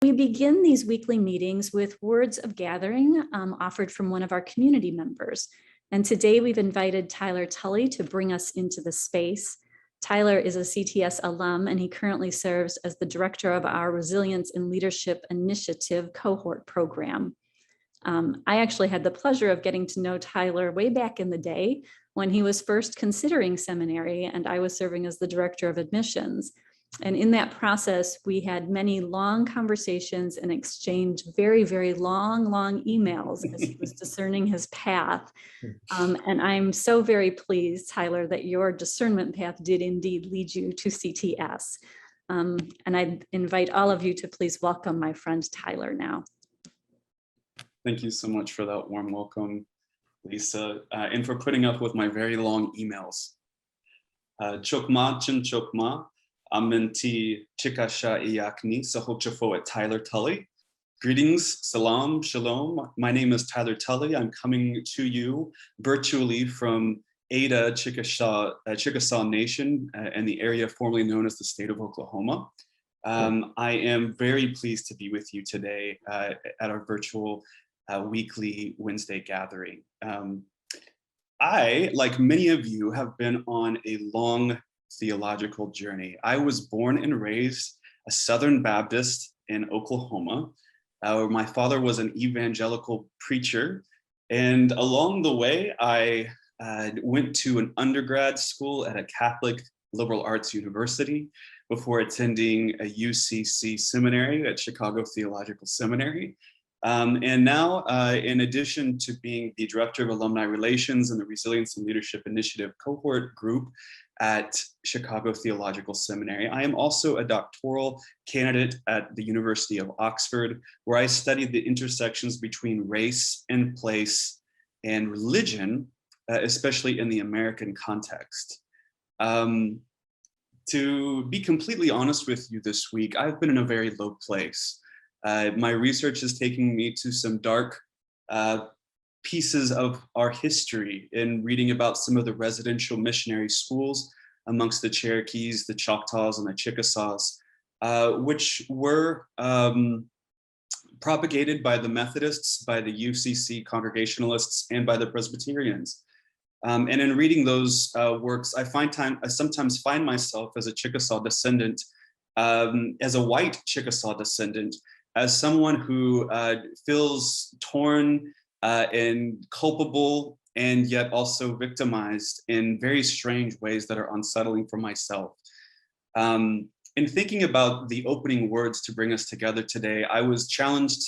We begin these weekly meetings with words of gathering offered from one of our community members. And today we've invited Tyler Tully to bring us into the space. Tyler is a CTS alum, and he currently serves as the director of our Resilience and Leadership Initiative cohort program. I actually had the pleasure of getting to know Tyler way back in the day when he was first considering seminary, and I was serving as the director of admissions. And in that process, we had many long conversations and exchanged very, very long emails as he was discerning his path. And I'm so very pleased, Tyler, that your discernment path did indeed lead you to CTS. And I invite all of you to please welcome my friend Tyler now. Thank you so much for that warm welcome, Lisa, and for putting up with my very long emails. Chokma chin chokma. Amenti Chikasha Iyakni Sahochafo at Tyler Tully. Greetings, salam, shalom. My name is Tyler Tully. I'm coming to you virtually from Ada, Chickasaw Nation and the area formerly known as the state of Oklahoma. I am very pleased to be with you today at our virtual weekly Wednesday gathering. I, like many of you, have been on a long theological journey. I was born and raised a Southern Baptist in Oklahoma, where my father was an evangelical preacher. And along the way, I went to an undergrad school at a Catholic liberal arts university before attending a UCC seminary at Chicago Theological Seminary. And now, in addition to being the director of alumni relations and the Resilience and Leadership Initiative cohort group at Chicago Theological Seminary, I am also a doctoral candidate at the University of Oxford, where I studied the intersections between race and place and religion, especially in the American context. To be completely honest with you this week, I've been in a very low place. My research is taking me to some dark pieces of our history in reading about some of the residential missionary schools amongst the Cherokees, the Choctaws, and the Chickasaws, which were propagated by the Methodists, by the UCC Congregationalists, and by the Presbyterians. And in reading those works, I sometimes find myself as a Chickasaw descendant, as a white Chickasaw descendant, as someone who feels torn and culpable and yet also victimized in very strange ways that are unsettling for myself. In thinking about the opening words to bring us together today, I was challenged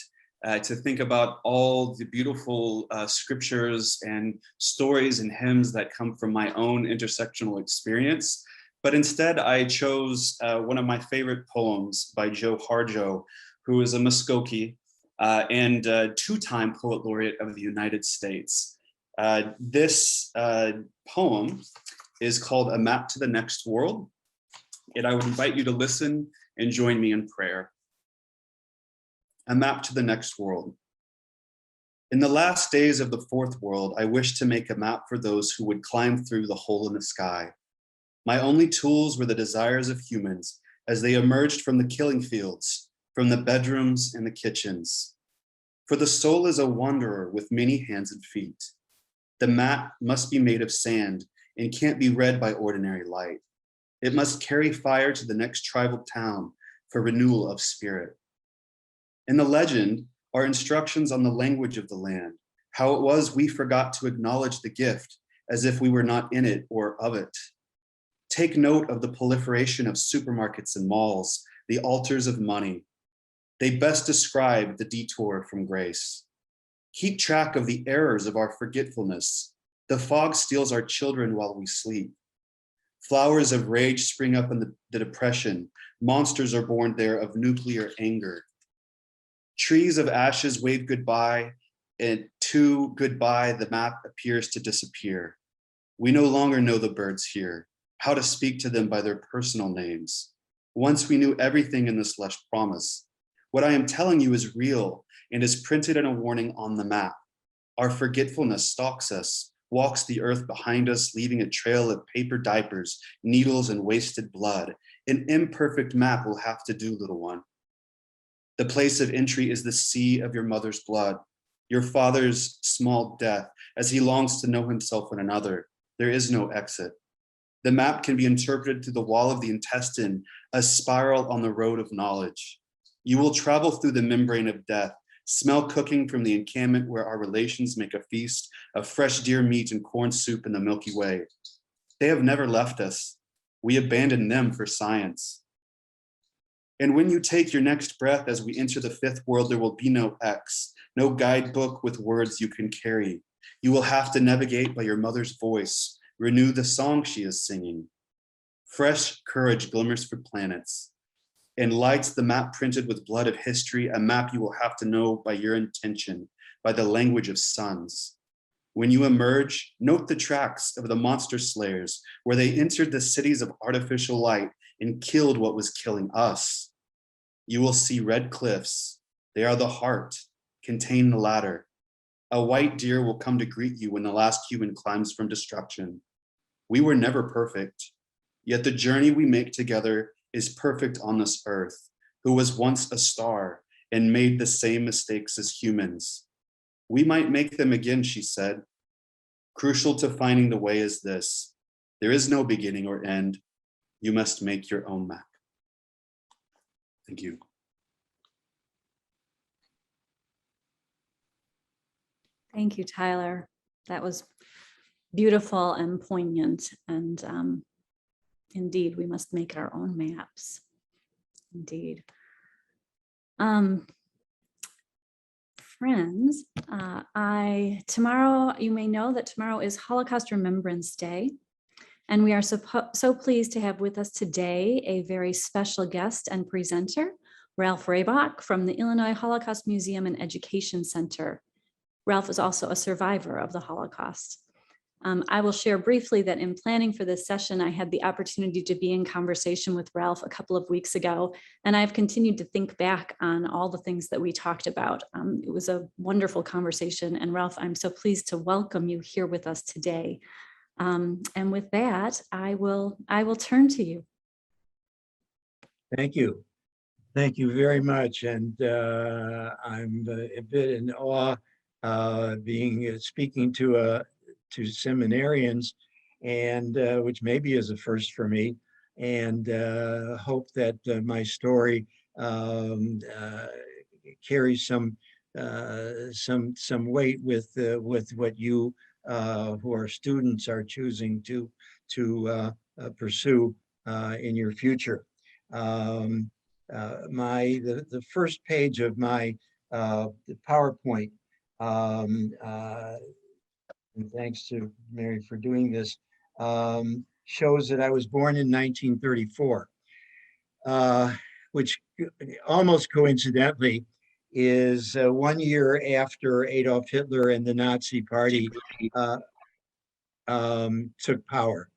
to think about all the beautiful scriptures and stories and hymns that come from my own intersectional experience. But instead, I chose one of my favorite poems by Joe Harjo, who is a Muskogee and two-time poet laureate of the United States. This poem is called A Map to the Next World, and I would invite you to listen and join me in prayer. A Map to the Next World. In the last days of the fourth world, I wish to make a map for those who would climb through the hole in the sky. My only tools were the desires of humans as they emerged from the killing fields, from the bedrooms and the kitchens. For the soul is a wanderer with many hands and feet. The map must be made of sand and can't be read by ordinary light. It must carry fire to the next tribal town for renewal of spirit. In the legend are instructions on the language of the land, how it was we forgot to acknowledge the gift as if we were not in it or of it. Take note of the proliferation of supermarkets and malls, the altars of money. They best describe the detour from grace. Keep track of the errors of our forgetfulness. The fog steals our children while we sleep. Flowers of rage spring up in the depression. Monsters are born there of nuclear anger. Trees of ashes wave goodbye, and to goodbye the map appears to disappear. We no longer know the birds here, how to speak to them by their personal names. Once we knew everything in this lush promise. What I am telling you is real and is printed in a warning on the map. Our forgetfulness stalks us, walks the earth behind us, leaving a trail of paper diapers, needles, and wasted blood. An imperfect map will have to do, little one. The place of entry is the sea of your mother's blood, your father's small death, as he longs to know himself in another. There is no exit. The map can be interpreted through the wall of the intestine, a spiral on the road of knowledge. You will travel through the membrane of death, smell cooking from the encampment where our relations make a feast of fresh deer meat and corn soup in the Milky Way. They have never left us. We abandoned them for science. And when you take your next breath as we enter the fifth world, there will be no X, no guidebook with words you can carry. You will have to navigate by your mother's voice, renew the song she is singing. Fresh courage glimmers for planets and lights the map printed with blood of history, a map you will have to know by your intention, by the language of suns. When you emerge, note the tracks of the monster slayers, where they entered the cities of artificial light and killed what was killing us. You will see red cliffs. They are the heart, contain the ladder. A white deer will come to greet you when the last human climbs from destruction. We were never perfect, yet the journey we make together is perfect on this earth, who was once a star and made the same mistakes as humans. We might make them again, she said. Crucial to finding the way is this: there is no beginning or end. You must make your own map. Thank you. Thank you, Tyler. That was beautiful and poignant. And indeed, we must make our own maps. Indeed. Friends, tomorrow, you may know that tomorrow is Holocaust Remembrance Day. And we are so pleased to have with us today a very special guest and presenter, Ralph Rehbock from the Illinois Holocaust Museum and Education Center. Ralph is also a survivor of the Holocaust. I will share briefly that in planning for this session, I had the opportunity to be in conversation with Ralph a couple of weeks ago, and I've continued to think back on all the things that we talked about. It was a wonderful conversation, and Ralph, I'm so pleased to welcome you here with us today. And with that, I will turn to you. Thank you. Thank you very much. And I'm a bit in awe speaking to seminarians, and which maybe is a first for me, and hope that my story carries some weight with what you who are students are choosing to pursue in your future. The first page of my the PowerPoint, and thanks to Mary for doing this, shows that I was born in 1934, which almost coincidentally is 1 year after Adolf Hitler and the Nazi Party took power.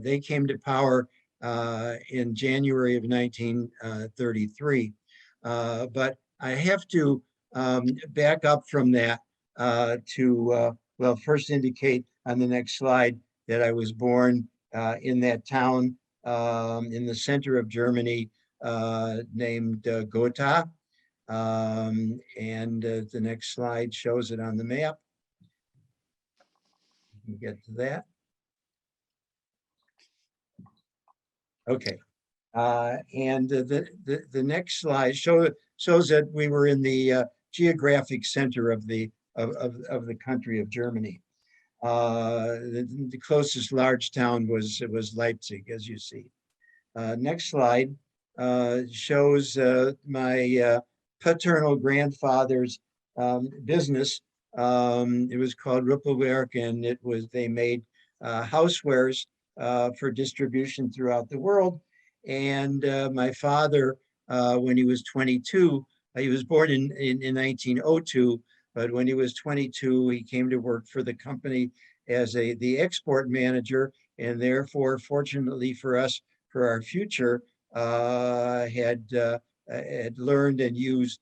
They came to power in January of 1933. But I have to back up from that to, well, first indicate on the next slide that I was born in that town in the center of Germany named Gotha. The next slide shows it on the map. You can get to that. Okay. The next slide shows that we were in the geographic center of the country of Germany. The closest large town was Leipzig, as you see. Next slide shows my paternal grandfather's business. It was called Rüppelwerk, and they made housewares for distribution throughout the world. And my father, when he was 22, he was born in 1902, but when he was 22, he came to work for the company as the export manager, and therefore, fortunately for us, for our future, had learned and used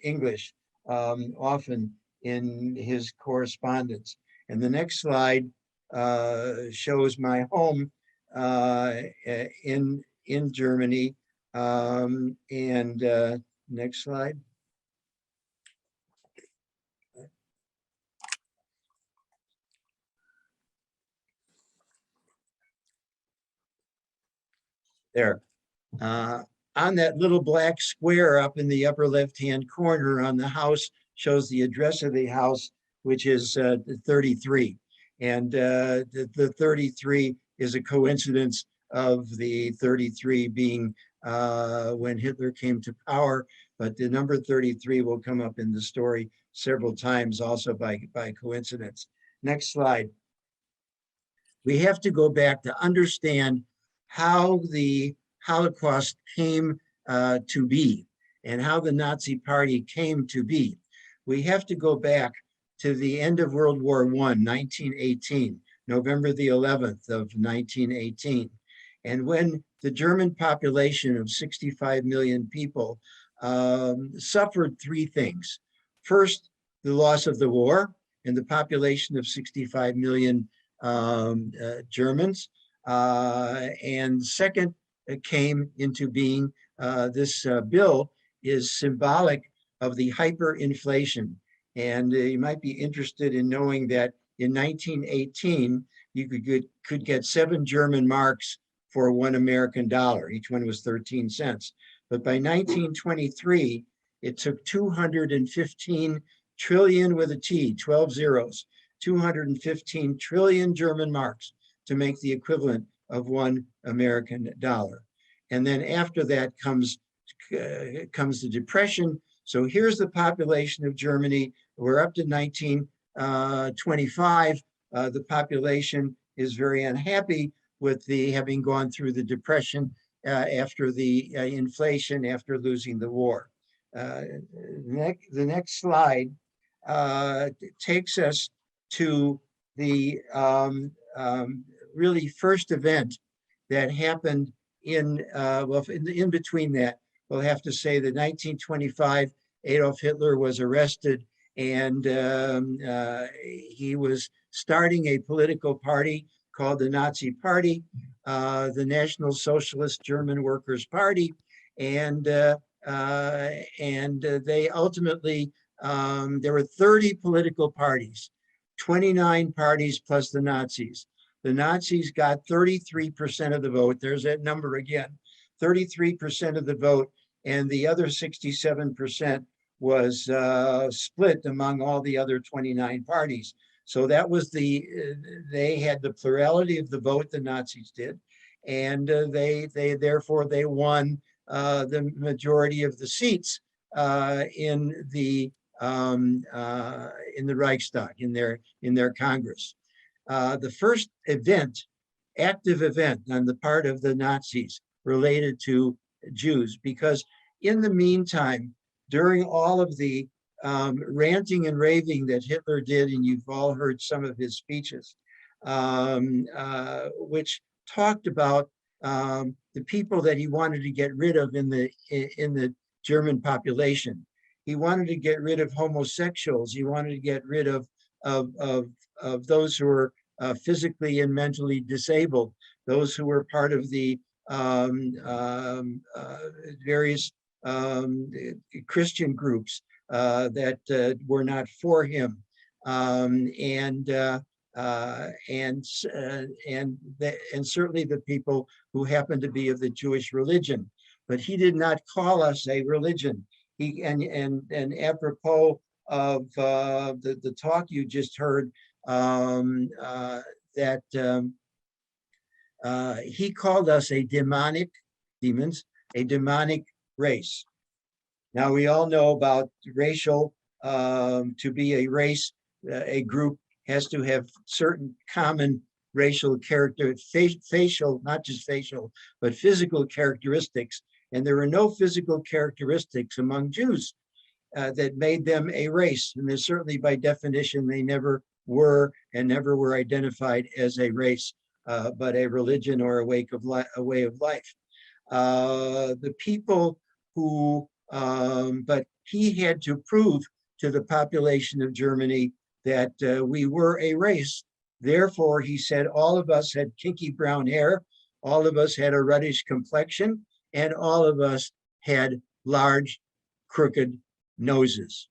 English often in his correspondence. And the next slide shows my home in Germany, Next slide. There. On that little black square up in the upper left-hand corner on the house shows the address of the house, which is 33. And the 33 is a coincidence of the 33 being when Hitler came to power, but the number 33 will come up in the story several times also by coincidence. Next slide. We have to go back to understand how the Holocaust came to be and how the Nazi Party came to be. We have to go back to the end of World War I, 1918, November the 11th of 1918. And when the German population of 65 million people suffered three things. First, the loss of the war and the population of 65 million Germans. And second, came into being, this bill is symbolic of the hyperinflation. And you might be interested in knowing that in 1918, you could get 7 German marks for 1 American dollar. Each one was 13 cents. But by 1923, it took 215 trillion with a T, 12 zeros, 215 trillion German marks to make the equivalent of 1 American dollar. And then after that comes the Depression. So here's the population of Germany. We're up to 1925. The population is very unhappy with having gone through the Depression after the inflation, after losing the war. The next slide takes us to the really first event that happened in between that. We'll have to say that 1925, Adolf Hitler was arrested, and he was starting a political party called the Nazi Party, the National Socialist German Workers' Party, and they ultimately, there were 30 political parties, 29 parties plus the Nazis. The Nazis got 33% of the vote. There's that number again, 33% of the vote, and the other 67% was split among all the other 29 parties. So that was they had the plurality of the vote, the Nazis did, and therefore they won the majority of the seats in the Reichstag, in their Congress. The first event, active event on the part of the Nazis related to Jews, because in the meantime, during all of the ranting and raving that Hitler did, and you've all heard some of his speeches, which talked about the people that he wanted to get rid of in the German population. He wanted to get rid of homosexuals. He wanted to get rid of those who were physically and mentally disabled, those who were part of the various Christian groups that were not for him, and certainly the people who happened to be of the Jewish religion. But he did not call us a religion. And apropos of the talk you just heard, that he called us a demonic race. Now we all know about racial, to be a race, a group has to have certain common racial character, facial, not just facial, but physical characteristics. And there are no physical characteristics among Jews that made them a race. And there's certainly by definition, they never were and never were identified as a race, but a religion or a way of life. The people who, but he had to prove to the population of Germany that we were a race. Therefore, he said all of us had kinky brown hair, all of us had a reddish complexion, and all of us had large, crooked noses.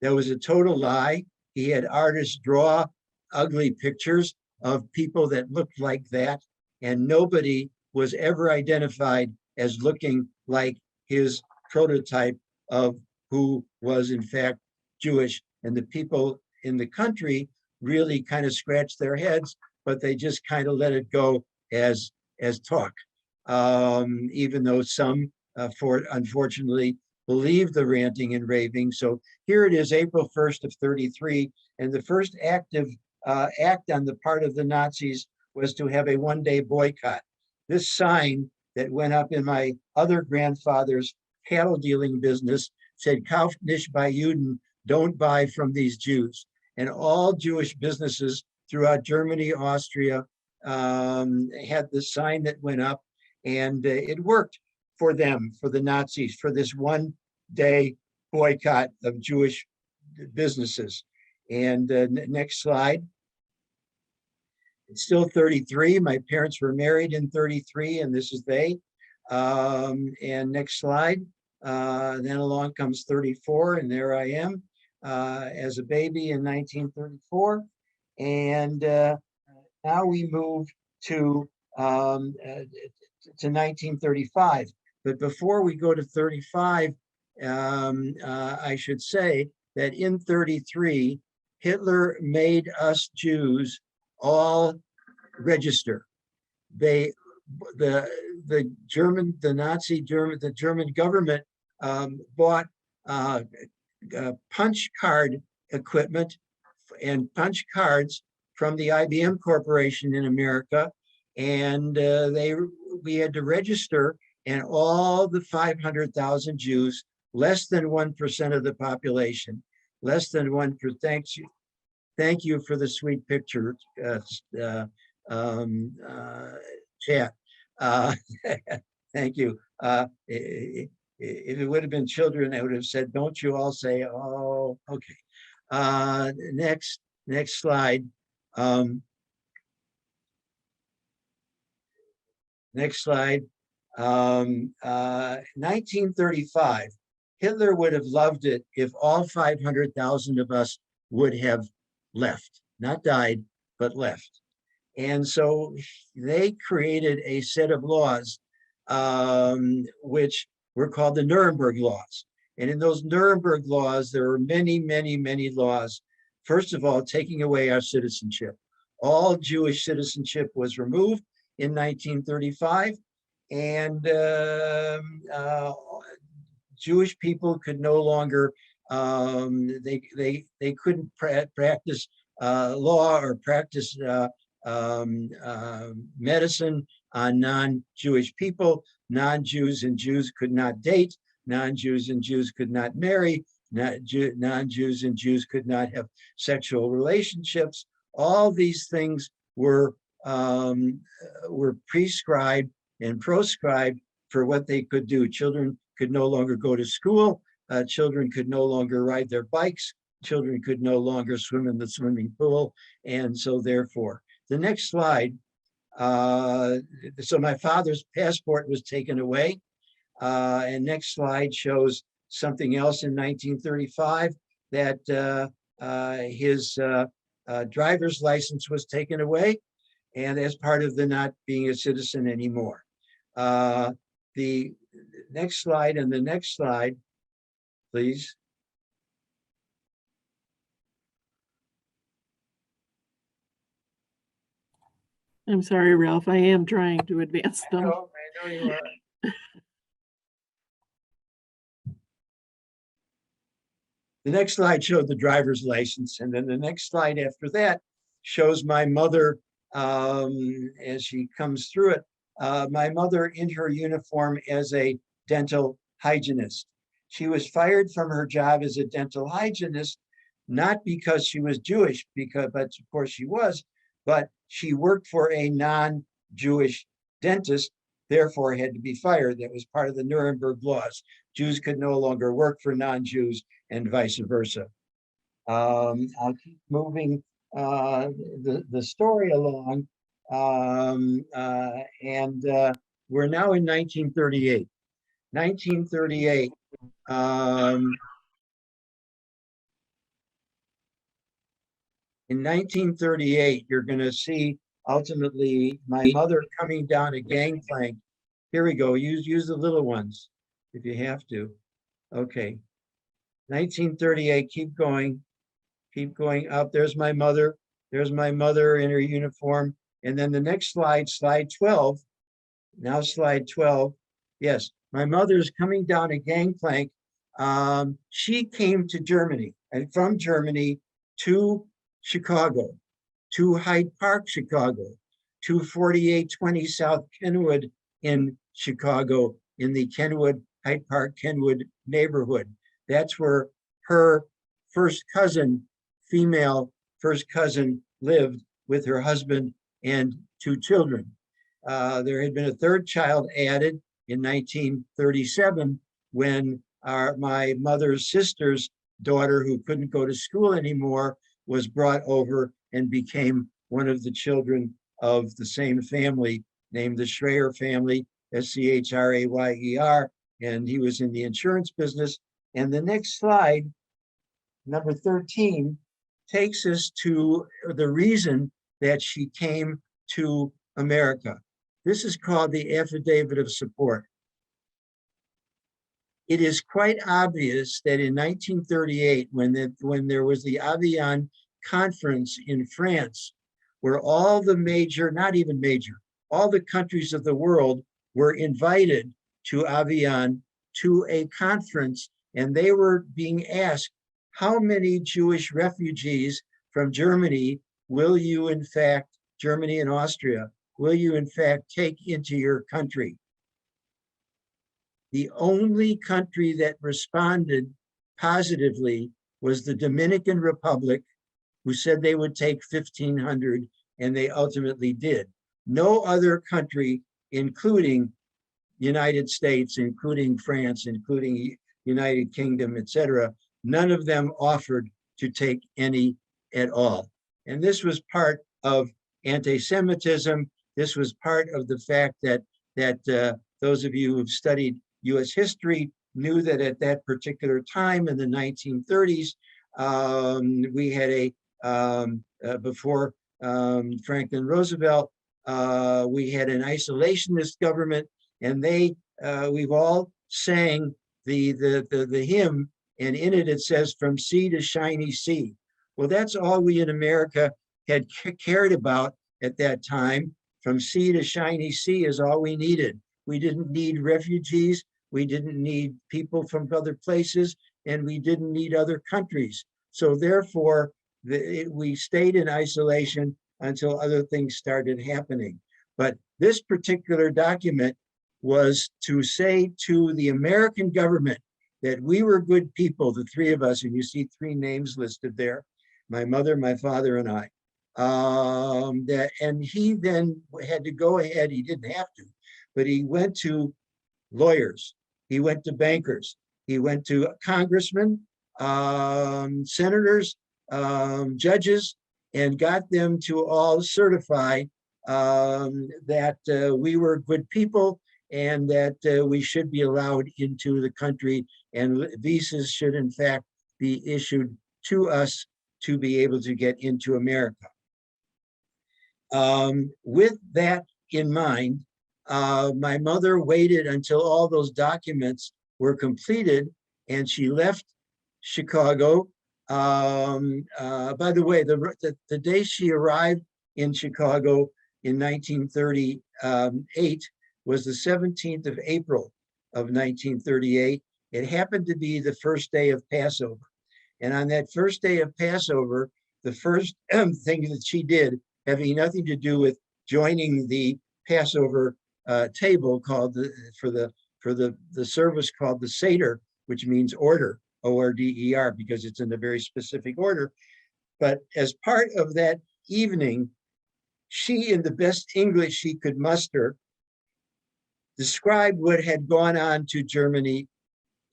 That was a total lie. He had artists draw ugly pictures of people that looked like that, and nobody was ever identified as looking like his prototype of who was in fact Jewish. And the people in the country really kind of scratched their heads, but they just kind of let it go as talk. Even though some, unfortunately, believed the ranting and raving. So here it is, April 1st of 33, and the first active act on the part of the Nazis was to have a one-day boycott. This sign that went up in my other grandfather's cattle dealing business said, "Kauft nicht bei Juden," don't buy from these Jews. And all Jewish businesses throughout Germany, Austria, had this sign that went up, and it worked for them, for the Nazis, for this one-day boycott of Jewish businesses. And next slide. It's still 33. My parents were married in 33, and this is they. And next slide. Then along comes 34, and there I am as a baby in 1934. And now we move to 1935. But before we go to 35, I should say that in 33, Hitler made us Jews all register. The German government bought punch card equipment and punch cards from the IBM Corporation in America, and we had to register, and all the 500,000 Jews, less than 1% of the population, less than 1%. Thank you for the sweet picture, chat. Thank you. If it would have been children, I would have said, "Don't you all say, oh, okay." Next slide. Next slide. 1935. Hitler would have loved it if all 500,000 of us would have left, not died, but left. And so they created a set of laws, which were called the Nuremberg Laws. And in those Nuremberg Laws, there were many, many, many laws. First of all, taking away our citizenship. All Jewish citizenship was removed in 1935, and Jewish people could no longer, they couldn't practice law or practice medicine on non-Jewish people. Non-Jews and Jews could not date. Non-Jews and Jews could not marry. Non-Jews and Jews could not have sexual relationships. All these things were prescribed and proscribed for what they could do. Children could no longer go to school. Children could no longer ride their bikes. Children could no longer swim in the swimming pool. And so therefore, the next slide. So my father's passport was taken away. And next slide shows something else in 1935, that his driver's license was taken away, and as part of the not being a citizen anymore. The next slide and the next slide, please. I'm sorry, Ralph, I am trying to advance them. I know you are. The next slide showed the driver's license, and then the next slide after that shows my mother as she comes through it. My mother in her uniform as a dental hygienist. She was fired from her job as a dental hygienist, not because she was Jewish, but of course she was, but she worked for a non-Jewish dentist, therefore had to be fired. That was part of the Nuremberg Laws. Jews could no longer work for non-Jews and vice versa. I'll keep moving the story along. We're now in 1938. 1938. In 1938, you're going to see ultimately my mother coming down a gangplank. Here we go. Use the little ones if you have to. Okay. 1938. Keep going. Keep going up. There's my mother. There's my mother in her uniform. And then the next slide, slide 12. Now slide 12. Yes, my mother's coming down a gangplank. She came to Germany, and from Germany to Chicago, to Hyde Park, Chicago, to 4820 South Kenwood in Chicago, in the Kenwood, Hyde Park, Kenwood neighborhood. That's where her first cousin, female first cousin, lived with her husband and 2 children. There had been a 3rd child added in 1937 when my mother's sister's daughter, who couldn't go to school anymore, was brought over and became one of the children of the same family, named the Schrayer family, Schrayer, and he was in the insurance business. And the next slide, number 13, takes us to the reason that she came to America. This is called the Affidavit of Support. It is quite obvious that in 1938, when there was the Avion Conference in France, where all the major, not even major, all the countries of the world were invited to Avion to a conference, and they were being asked, how many Jewish refugees from Germany will you, in fact, Germany and Austria, will you in fact take into your country? The only country that responded positively was the Dominican Republic, who said they would take 1,500, and they ultimately did. No other country, including United States, including France, including United Kingdom, etc., none of them offered to take any at all. And this was part of anti-Semitism. This was part of the fact that those of you who've studied US history knew that at that particular time in the 1930s, we had before Franklin Roosevelt, we had an isolationist government, and we've all sang the hymn, and in it, it says, from sea to shiny sea. Well, that's all we in America had cared about at that time. From sea to shiny sea is all we needed. We didn't need refugees. We didn't need people from other places, and we didn't need other countries. So therefore, we stayed in isolation until other things started happening. But this particular document was to say to the American government that we were good people, the 3 of us, and you see 3 names listed there, my mother, my father, and I. And he then had to go ahead, he didn't have to, but he went to lawyers, he went to bankers, he went to congressmen, senators, judges, and got them to all certify that we were good people and that we should be allowed into the country, and visas should in fact be issued to us to be able to get into America. With that in mind, my mother waited until all those documents were completed, and she left Chicago. By the way, the day she arrived in Chicago in 1938 was the 17th of April of 1938. It happened to be the first day of Passover. And on that first day of Passover, the first thing that she did, having nothing to do with joining the Passover table called for the service called the Seder, which means order, O-R-D-E-R, because it's in a very specific order. But as part of that evening, she, in the best English she could muster, described what had gone on to Germany,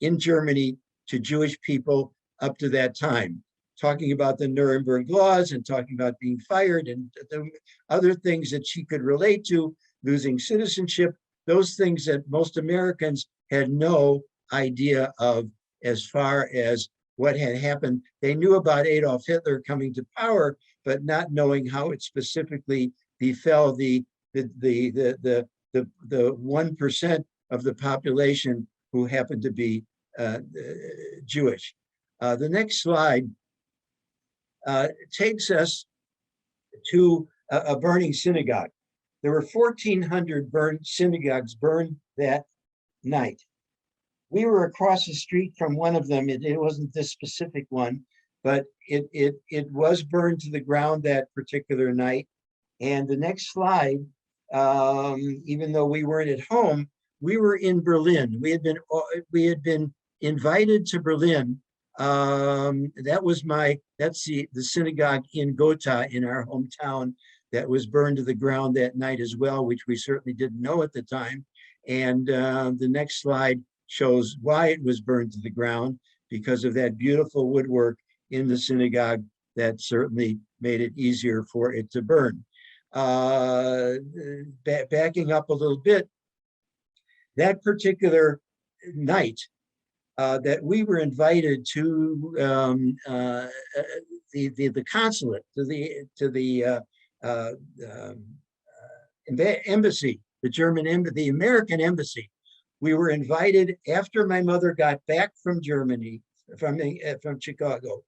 in Germany, to Jewish people up to that time, talking about the Nuremberg Laws and talking about being fired and the other things that she could relate to, losing citizenship, those things that most Americans had no idea of as far as what had happened. They knew about Adolf Hitler coming to power, but not knowing how it specifically befell the 1% of the population who happened to be Jewish. The next slide takes us to a burning synagogue. There were 1,400 synagogues burned that night. We were across the street from one of them. It wasn't this specific one, but it was burned to the ground that particular night. And the next slide, even though we weren't at home, we were in Berlin. We had been invited to Berlin. That's the synagogue in Gotha in our hometown that was burned to the ground that night as well, which we certainly didn't know at the time. And the next slide shows why it was burned to the ground, because of that beautiful woodwork in the synagogue that certainly made it easier for it to burn. Backing up a little bit, that particular night that we were invited to the consulate, to the embassy, the American embassy. We were invited after my mother got back from Germany, from Chicago,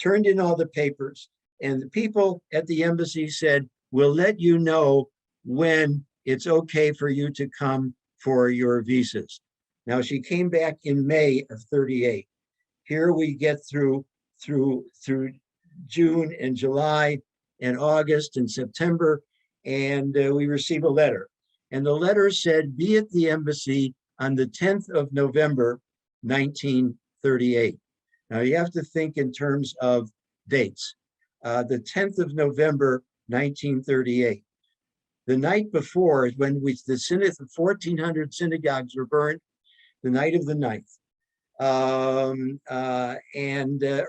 turned in all the papers, and the people at the embassy said, "We'll let you know when it's okay for you to come for your visas." Now, she came back in May of 38. Here we get through June and July and August and September, and we receive a letter. And the letter said, "Be at the embassy on the 10th of November, 1938. Now, you have to think in terms of dates. The 10th of November, 1938. The night before is when the 1,400 synagogues were burned, the night of the 9th.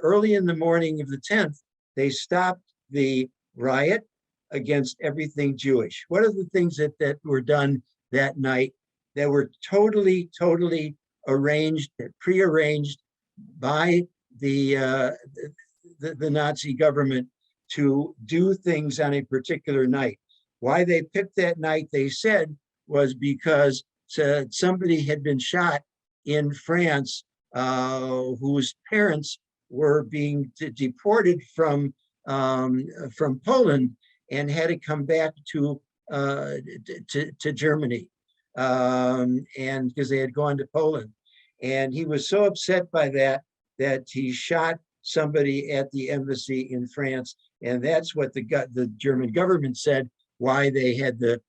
Early in the morning of the 10th, they stopped the riot against everything Jewish. What are the things that were done that night that were totally arranged, prearranged by the Nazi government to do things on a particular night? Why they picked that night, they said, was because somebody had been shot in France whose parents were being deported from Poland and had to come back to Germany, and because they had gone to Poland. And he was so upset by that he shot somebody at the embassy in France, and that's what the German government said why they had the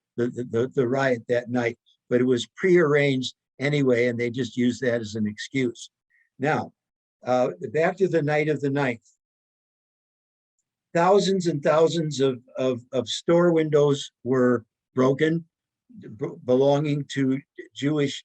riot that night. But it was prearranged anyway, and they just used that as an excuse. Now, back to the night of the 9th. Thousands and thousands of store windows were broken, belonging to Jewish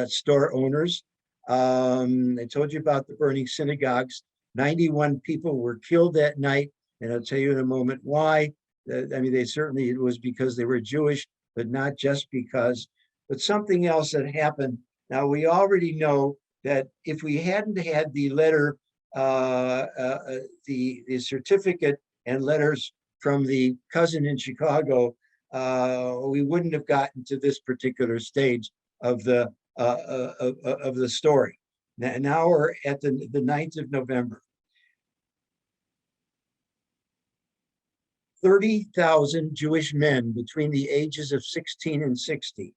store owners. I told you about the burning synagogues. 91 people were killed that night, and I'll tell you in a moment why. I mean, it was because they were Jewish, but not just because. But something else that happened. Now, we already know that if we hadn't had the letter, the certificate and letters from the cousin in Chicago, we wouldn't have gotten to this particular stage of the story. Now we're at the 9th of November. 30,000 Jewish men between the ages of 16 and 60,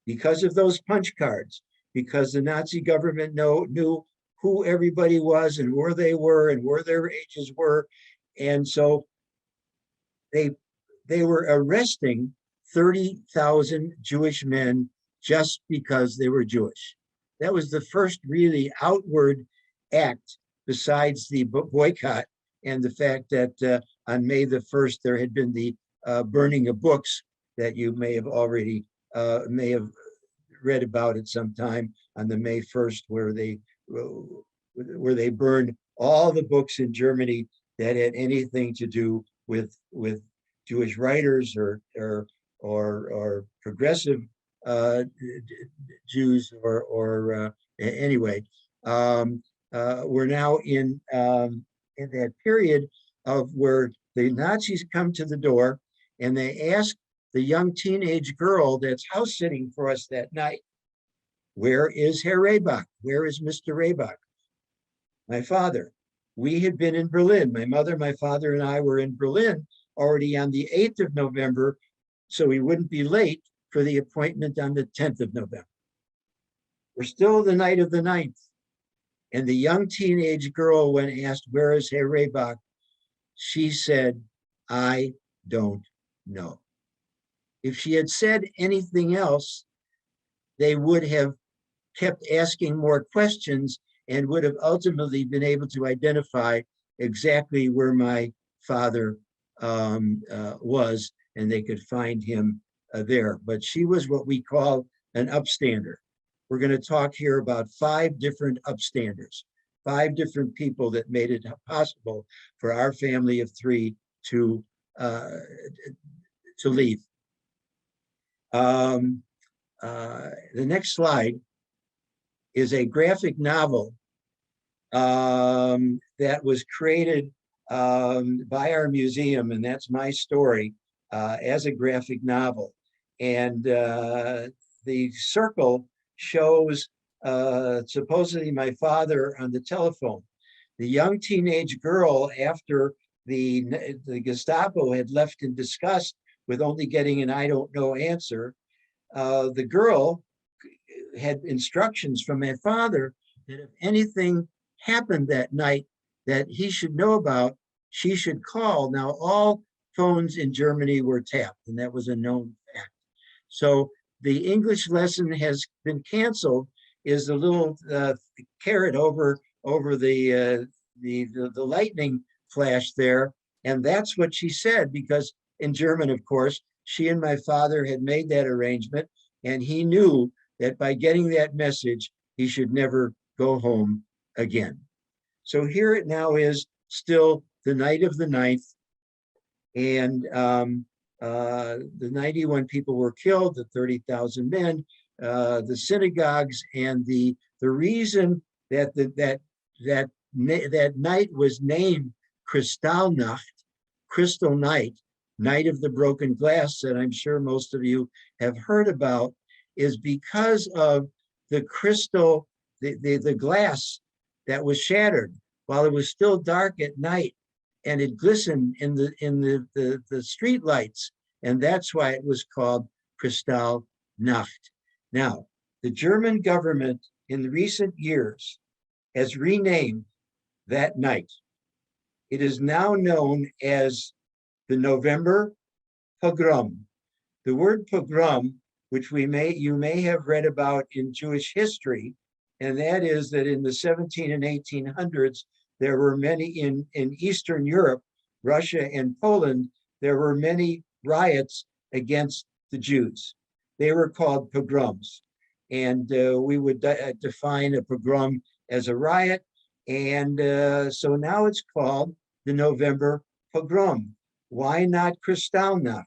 because of those punch cards, because the Nazi government knew who everybody was and where they were and where their ages were. And so they were arresting 30,000 Jewish men just because they were Jewish. That was the first really outward act besides the boycott and the fact that on May the 1st, there had been the burning of books that you may have already read about at some time on the May 1st, where they burned all the books in Germany that had anything to do with Jewish writers or progressive Jews or anyway. We're now in that period of where the Nazis come to the door and they ask the young teenage girl that's house sitting for us that night, where is Herr Rehbock? Where is Mr. Rehbock? My father. We had been in Berlin. My mother, my father, and I were in Berlin already on the 8th of November, so we wouldn't be late for the appointment on the 10th of November. We're still the night of the 9th. And the young teenage girl, when asked, where is Herr Rehbock? She said, I don't know. If she had said anything else, they would have kept asking more questions and would have ultimately been able to identify exactly where my father was, and they could find him there. But she was what we call an upstander. We're going to talk here about 5 different upstanders, 5 different people that made it possible for our family of 3 to leave. The next slide is a graphic novel that was created by our museum, and that's my story as a graphic novel. And the circle shows supposedly my father on the telephone. The young teenage girl, after the Gestapo had left in disgust with only getting an I don't know answer, the girl had instructions from my father that if anything happened that night that he should know about, she should call. Now, all phones in Germany were tapped, and that was a known fact. So the English lesson has been canceled is a little carrot over the lightning flash there. And that's what she said, because in German, of course, she and my father had made that arrangement, and he knew that by getting that message, he should never go home again. So here it now is, still the night of the 9th, and the 91 people were killed, the 30,000 men, the synagogues, and the reason that that night was named Kristallnacht, Crystal Night, Night of the Broken Glass, that I'm sure most of you have heard about, is because of the crystal, the glass that was shattered while it was still dark at night, and it glistened in the street lights, and that's why it was called Kristallnacht. Now, the German government in the recent years has renamed that night. It is now known as the November Pogrom. The word pogrom, which you may have read about in Jewish history, and that is that in the 17 and 1800s, there were many in Eastern Europe, Russia and Poland, there were many riots against the Jews. They were called pogroms. And we would define a pogrom as a riot. And so now it's called the November Pogrom. Why not Kristallnacht?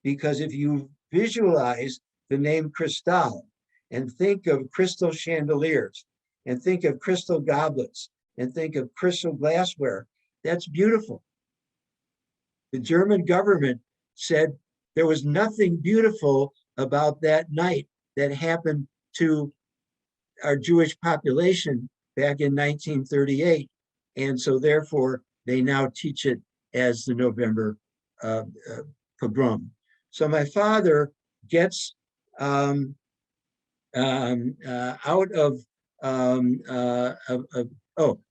Because if you visualize the name Kristall and think of crystal chandeliers and think of crystal goblets and think of crystal glassware, that's beautiful. The German government said there was nothing beautiful about that night that happened to our Jewish population back in 1938. And so therefore, they now teach it as the November Pogrom. So my father gets out of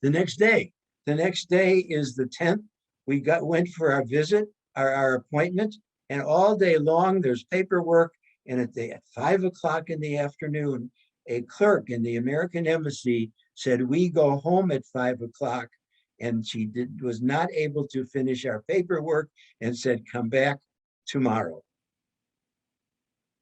the next day. The next day is the 10th. We went for our visit, our appointment, and all day long there's paperwork. And at 5 o'clock in the afternoon, a clerk in the American embassy said, we go home at 5 o'clock. And she was not able to finish our paperwork and said, come back tomorrow.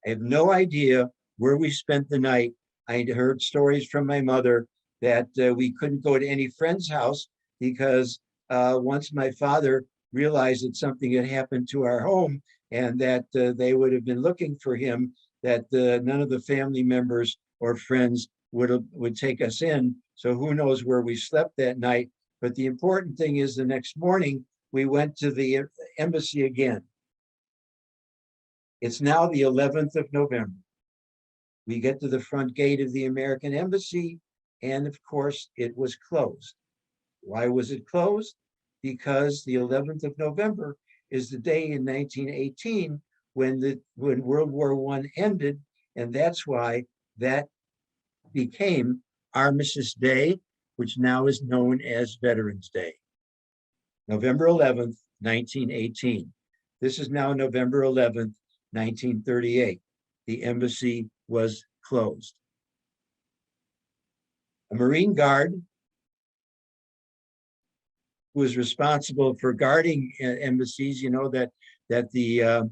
I have no idea where we spent the night. I heard stories from my mother that we couldn't go to any friend's house because once my father realized that something had happened to our home and that they would have been looking for him, that none of the family members or friends would take us in. So who knows where we slept that night. But the important thing is the next morning, we went to the embassy again. It's now the 11th of November. We get to the front gate of the American embassy, and of course, it was closed. Why was it closed? Because the 11th of November is the day in 1918 when World War I ended, and that's why that became Armistice Day, which now is known as Veterans Day. November 11th, 1918. This is now November 11th, 1938. The embassy was closed. A Marine Guard who was responsible for guarding embassies, you know, that the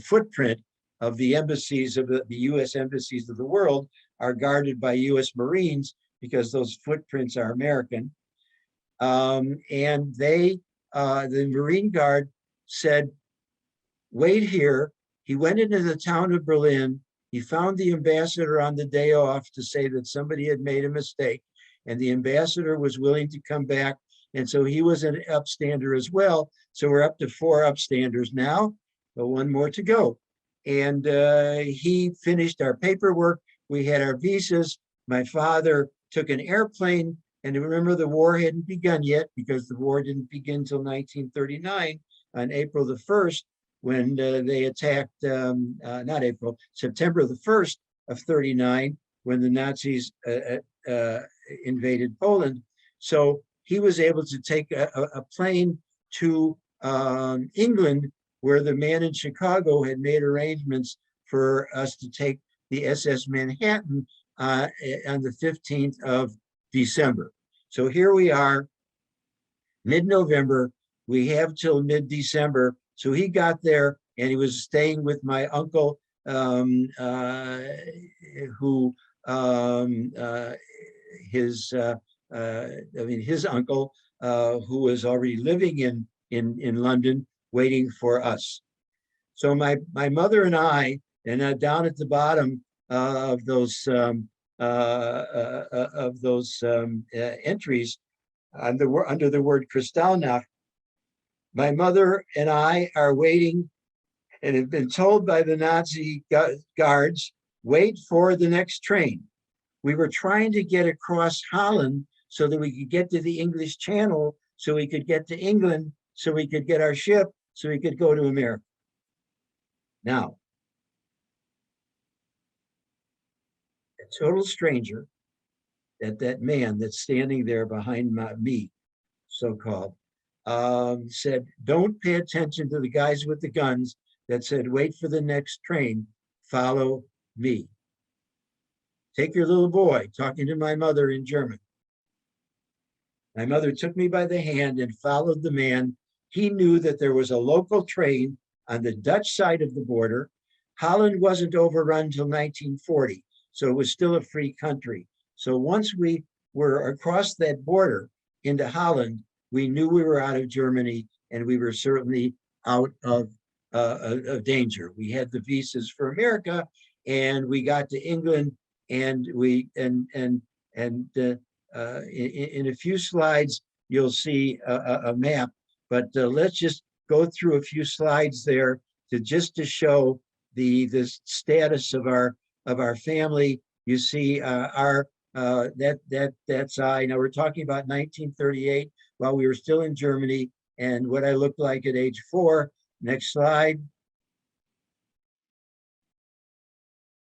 footprint of the embassies of the U.S. embassies of the world are guarded by U.S. Marines because those footprints are American. And the Marine Guard said, wait here. He went into the town of Berlin. He found the ambassador on the day off to say that somebody had made a mistake, and the ambassador was willing to come back. And so he was an upstander as well. So we're up to 4 upstanders now, but 1 more to go. And he finished our paperwork. We had our visas. My father took an airplane, and remember the war hadn't begun yet because the war didn't begin until 1939 on April the 1st when they attacked, September the 1st of 39 when the Nazis invaded Poland. So he was able to take a plane to England, where the man in Chicago had made arrangements for us to take the SS Manhattan on the 15th of December. So here we are, mid-November. We have till mid-December. So he got there and he was staying with my uncle, his uncle, who was already living in London, waiting for us. So my mother and I, and down at the bottom of those entries, under the word Kristallnacht, my mother and I are waiting and have been told by the Nazi guards, wait for the next train. We were trying to get across Holland so that we could get to the English Channel, so we could get to England, so we could get our ship, so we could go to America. Now, a total stranger, that man that's standing there behind me, so-called, said, don't pay attention to the guys with the guns that said, wait for the next train, follow me. Take your little boy, talking to my mother in German. My mother took me by the hand and followed the man. He knew that there was a local train on the Dutch side of the border. Holland wasn't overrun until 1940, so it was still a free country. So once we were across that border into Holland, we knew we were out of Germany, and we were certainly out of danger. We had the visas for America, and we got to England, and in a few slides you'll see a map. But let's just go through a few slides there to show the status of our family. You see that's I. Now we're talking about 1938 while we were still in Germany, and what I looked like at age 4. Next slide.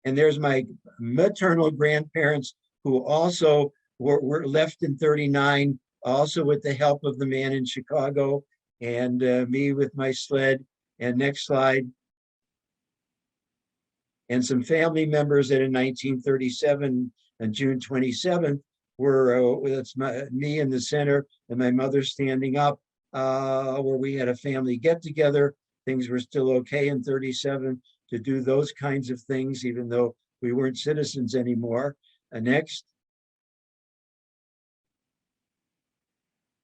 And there's my maternal grandparents who also were left in 39, also with the help of the man in Chicago, and me with my sled. And next slide. And some family members that in 1937 on June 27th were, that's me in the center and my mother standing up, where we had a family get together. Things were still okay in 37 to do those kinds of things, even though we weren't citizens anymore. Next.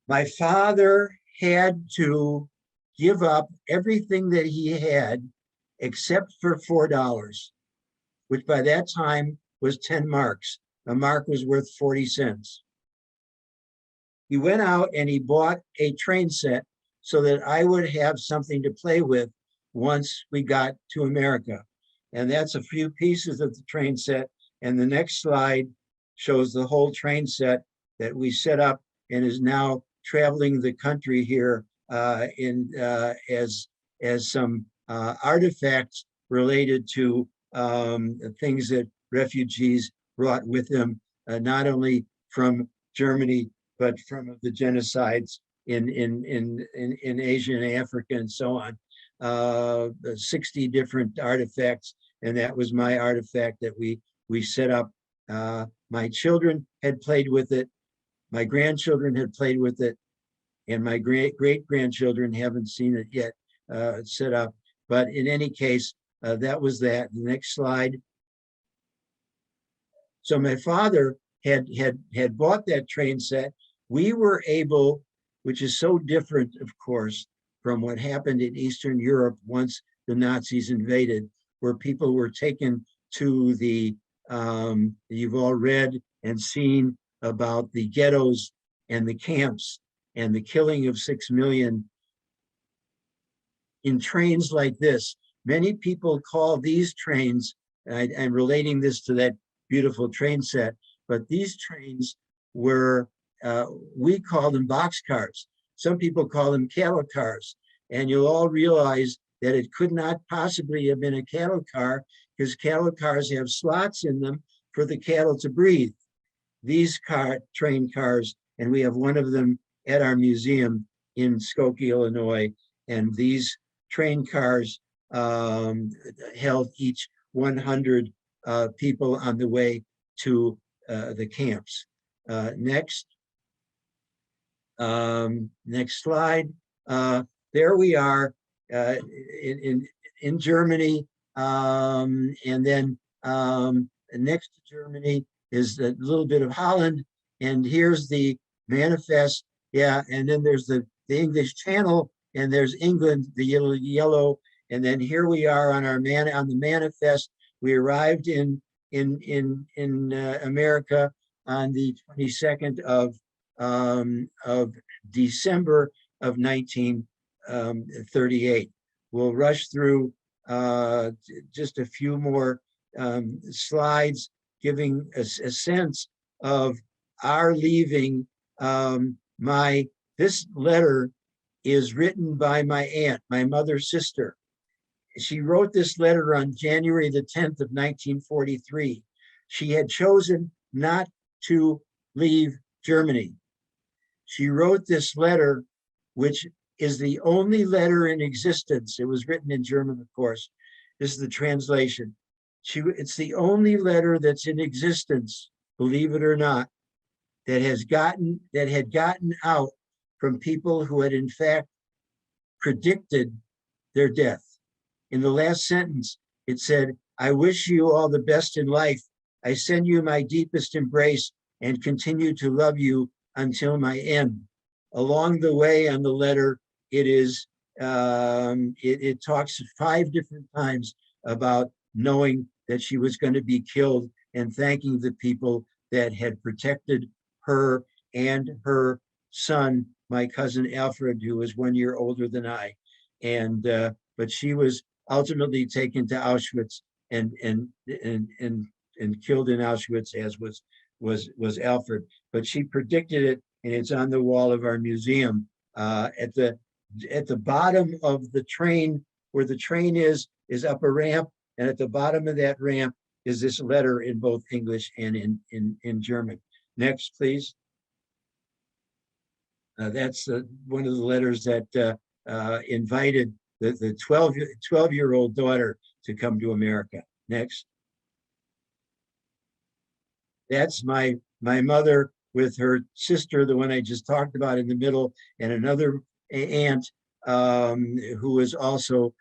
My father had to give up everything that he had except for $4, which by that time was 10 marks. A mark was worth 40 cents. He went out and he bought a train set so that I would have something to play with once we got to America. And that's a few pieces of the train set. And the next slide shows the whole train set that we set up and is now traveling the country here as some artifacts related to things that refugees brought with them, not only from Germany, but from the genocides in Asia and Africa and so on. 60 different artifacts, and that was my artifact that we set up. My children had played with it, my grandchildren had played with it, and my great-grandchildren haven't seen it yet set up. But in any case, that was that. The next slide. So my father had bought that train set. We were able, which is so different, of course, from what happened in Eastern Europe once the Nazis invaded, where people were taken to the, you've all read and seen about the ghettos and the camps and the killing of 6 million in trains like this. Many people call these trains, I'm relating this to that beautiful train set, but these trains were, we call them boxcars. Some people call them cattle cars. And you'll all realize that it could not possibly have been a cattle car because cattle cars have slots in them for the cattle to breathe. These train cars, and we have one of them at our museum in Skokie, Illinois, and these train cars held each 100 people on the way to the camps. Next slide. There we are in Germany, and then next to Germany is a little bit of Holland, and here's the manifest. Yeah, and then there's the English Channel, and there's England, the yellow, and then here we are on our on the manifest. We arrived in America on the 22nd of December of 1938. We'll rush through just a few more slides, giving a sense of our leaving. This letter is written by my aunt, my mother's sister. She wrote this letter on January the 10th of 1943. She had chosen not to leave Germany. She wrote this letter, which is the only letter in existence. It was written in German, of course. This is the translation. It's the only letter that's in existence, believe it or not, that had gotten out from people who had in fact predicted their death. In the last sentence, it said, "I wish you all the best in life. I send you my deepest embrace and continue to love you until my end." Along the way on the letter, it talks 5 different times about knowing that she was going to be killed and thanking the people that had protected her and her son, my cousin Alfred, who was 1 year older than I. And but she was ultimately taken to Auschwitz and killed in Auschwitz, as was Alfred. But she predicted it, and it's on the wall of our museum. At the bottom of the train, where the train is up a ramp, and at the bottom of that ramp is this letter in both English and in German. Next, please. That's one of the letters that invited the 12-year-old daughter to come to America. Next. That's my mother with her sister, the one I just talked about in the middle, and another aunt who was also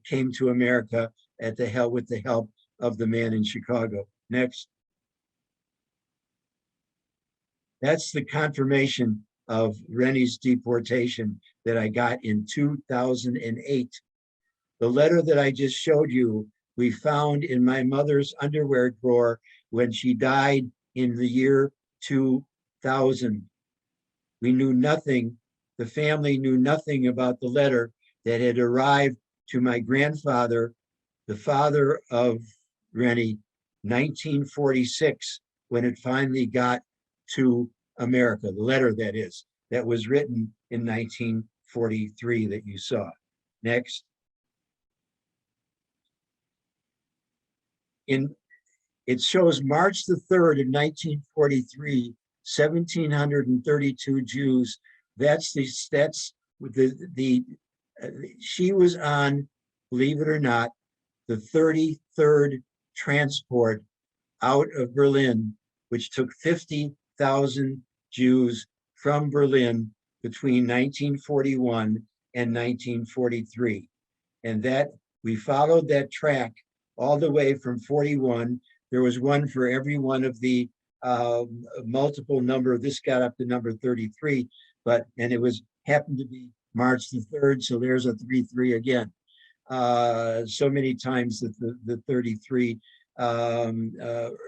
came to America with the help of the man in Chicago. Next. That's the confirmation of Rennie's deportation that I got in 2008. The letter that I just showed you, we found in my mother's underwear drawer when she died in the year 2000. We knew nothing, the family knew nothing about the letter that had arrived to my grandfather, the father of Rennie, 1946, when it finally got to America, the letter that is, that was written in 1943 that you saw. Next. It shows March the 3rd of 1943, 1,732 Jews. She was on, believe it or not, the 33rd transport out of Berlin, which took 50,000 Jews from Berlin between 1941 and 1943. And that we followed that track all the way from 41. There was one for every one of the multiple number. This got up to number 33, and it happened to be March the 3rd. So there's a 3-3 again. So many times that the 33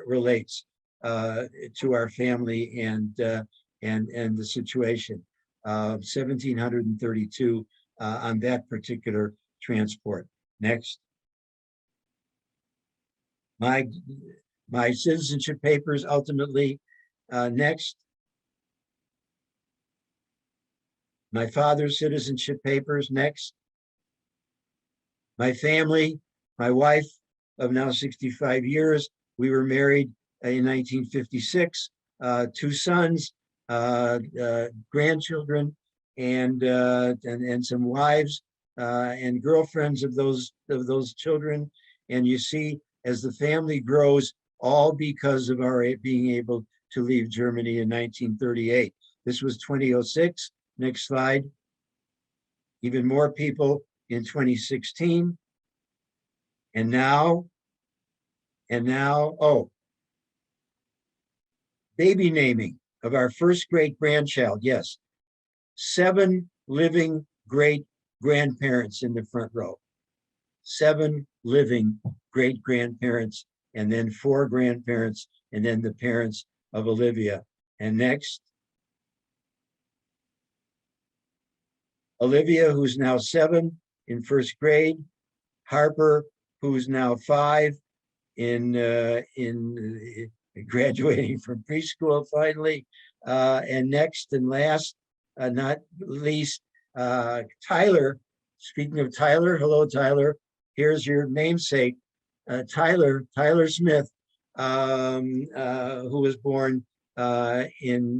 relates to our family and the situation. 1,732 on that particular transport. Next. My citizenship papers ultimately. Next. My father's citizenship papers. Next. My family, my wife of now 65 years, we were married in 1956, 2 sons, grandchildren, and some wives and girlfriends of those children. And you see, as the family grows, all because of our being able to leave Germany in 1938. This was 2006. Next slide. Even more people in 2016. And now, oh, baby naming of our first great grandchild. Yes, 7 living great grandparents in the front row. 7 living great grandparents, and then 4 grandparents, and then the parents of Olivia. And next, Olivia, who's now 7 in first grade, Harper, who's now 5 in graduating from preschool finally, and next and last, not least, Tyler. Speaking of Tyler, hello Tyler. Here's your namesake, Tyler Smith, who was born in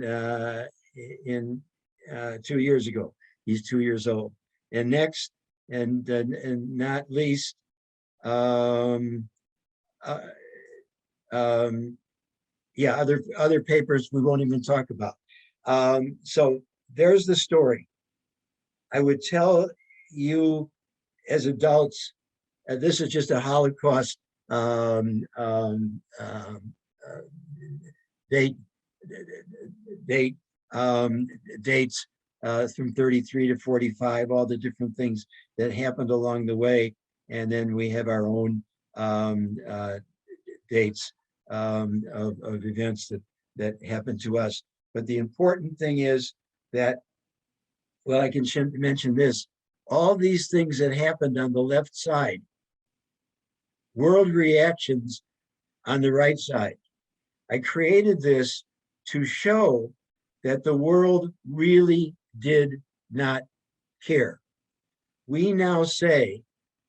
2 years ago. He's 2 years old. And next, and not least, yeah, other papers we won't even talk about. So there's the story. I would tell you as adults, this is just a Holocaust dates from 33 to 45, all the different things that happened along the way. And then we have our own dates of events that happened to us. But the important thing is that, well, I can mention this, all these things that happened on the left side, world reactions on the right side. I created this to show that the world really did not care. We now say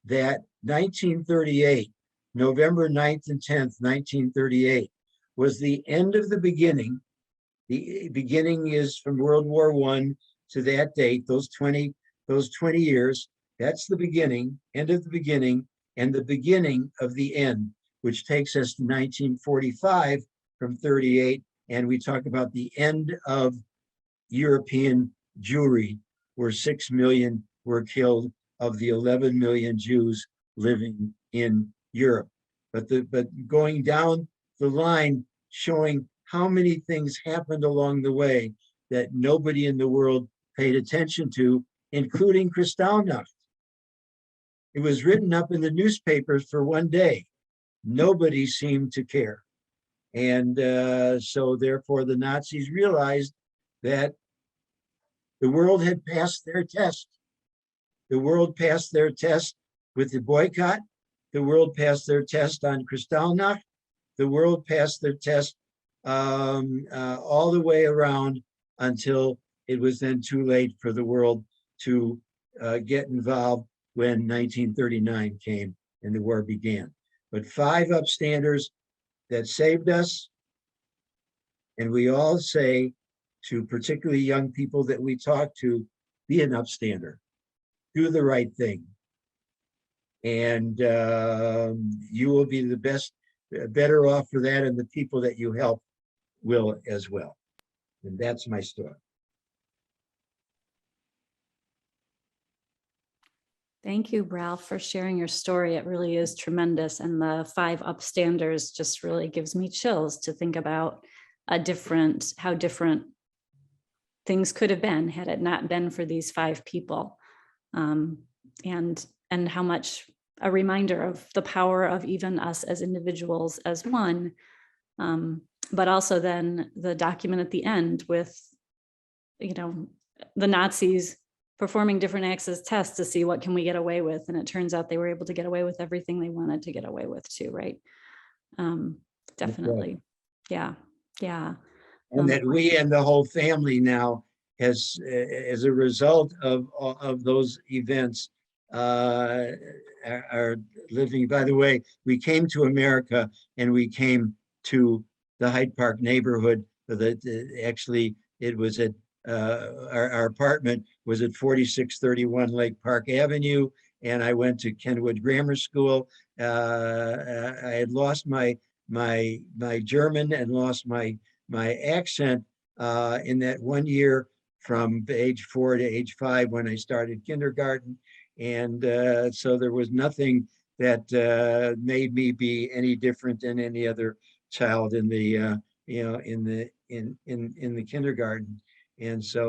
that 1938, November 9th and 10th, 1938, was the end of the beginning. The beginning is from World War I to that date, those 20 years. That's the beginning, end of the beginning, and the beginning of the end, which takes us to 1945 from 38. And we talk about the end of European Jewry, where 6 million were killed of the 11 million Jews living in Europe. But going down the line, showing how many things happened along the way that nobody in the world paid attention to, including Kristallnacht. It was written up in the newspapers for one day. Nobody seemed to care. And so therefore the Nazis realized that the world had passed their test. The world passed their test with the boycott. The world passed their test on Kristallnacht. The world passed their test all the way around until it was then too late for the world to get involved when 1939 came and the war began. But 5 upstanders that saved us, and we all say to particularly young people that we talk to, be an upstander, do the right thing, and you will be the better off for that, and the people that you help will as well. And that's my story. Thank you, Ralph, for sharing your story. It really is tremendous. And the 5 upstanders just really gives me chills to think about how different things could have been had it not been for these 5 people. And how much a reminder of the power of even us as individuals as one, but also then the document at the end with, the Nazis performing different acts as tests to see what can we get away with. And it turns out they were able to get away with everything they wanted to get away with too, right? Definitely. Yeah. Yeah. And that we and the whole family now has, as a result of those events, are living. By the way, we came to America and we came to the Hyde Park neighborhood. Actually, it was at our apartment was at 4631 Lake Park Avenue, and I went to Kenwood Grammar School. I had lost my German and lost my accent in that 1 year from age 4 to age 5 when I started kindergarten. And so there was nothing that made me be any different than any other child in the in the kindergarten. And so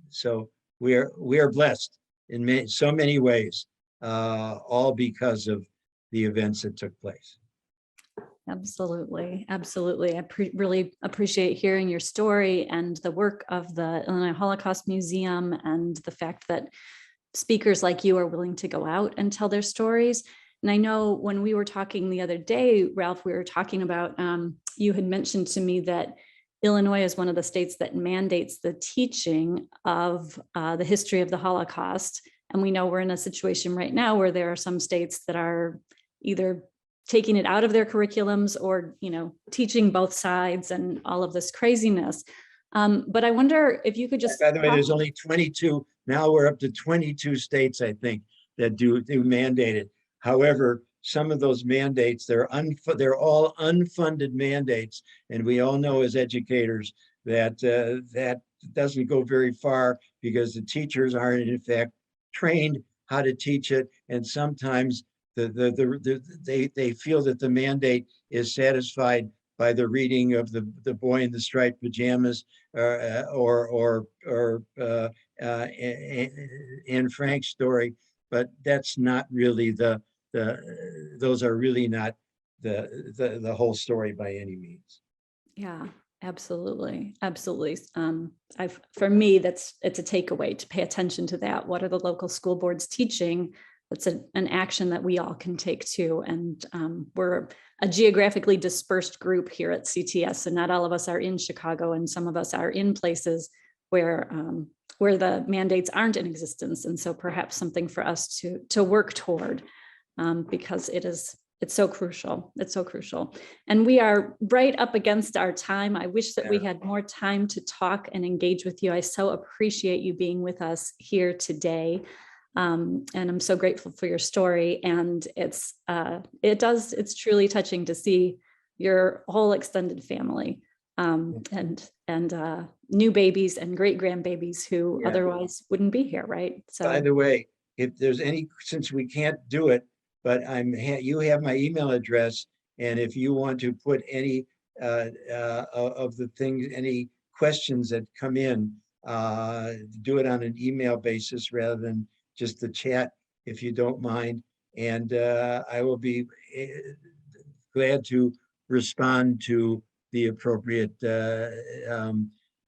so we are blessed in so many ways, all because of the events that took place. Absolutely. Absolutely. I really appreciate hearing your story and the work of the Illinois Holocaust Museum and the fact that speakers like you are willing to go out and tell their stories. And I know when we were talking the other day, Ralph, we were talking about, you had mentioned to me that Illinois is one of the states that mandates the teaching of the history of the Holocaust. And we know we're in a situation right now where there are some states that are either taking it out of their curriculums or, teaching both sides and all of this craziness. But I wonder if you could just— By the way, there's only 22, now we're up to 22 states, I think, that do mandate it. However, some of those mandates, they're all unfunded mandates. And we all know as educators that that doesn't go very far because the teachers aren't in fact trained how to teach it. And sometimes they feel that the mandate is satisfied by the reading of the boy in the striped pajamas or Anne Frank's story, but that's not really those are really not the whole story by any means. Yeah, absolutely. Absolutely. For me, it's a takeaway to pay attention to that. What are the local school boards teaching? That's an action that we all can take too. And we're a geographically dispersed group here at CTS. So not all of us are in Chicago, and some of us are in places where the mandates aren't in existence. And so perhaps something for us to work toward, because it's so crucial. It's so crucial. And we are right up against our time. I wish that we had more time to talk and engage with you. I so appreciate you being with us here today. And I'm so grateful for your story. And it's truly touching to see your whole extended family, and new babies and great grandbabies who otherwise wouldn't be here, right? So, by the way, if there's any, since we can't do it, but you have my email address, and if you want to put any of the things, any questions that come in, do it on an email basis rather than just the chat, if you don't mind. And I will be glad to respond to the appropriate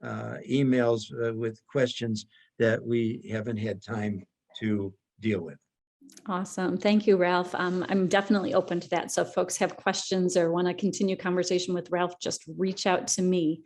emails with questions that we haven't had time to deal with. Awesome. Thank you, Ralph. I'm definitely open to that. So if folks have questions or want to continue conversation with Ralph, just reach out to me.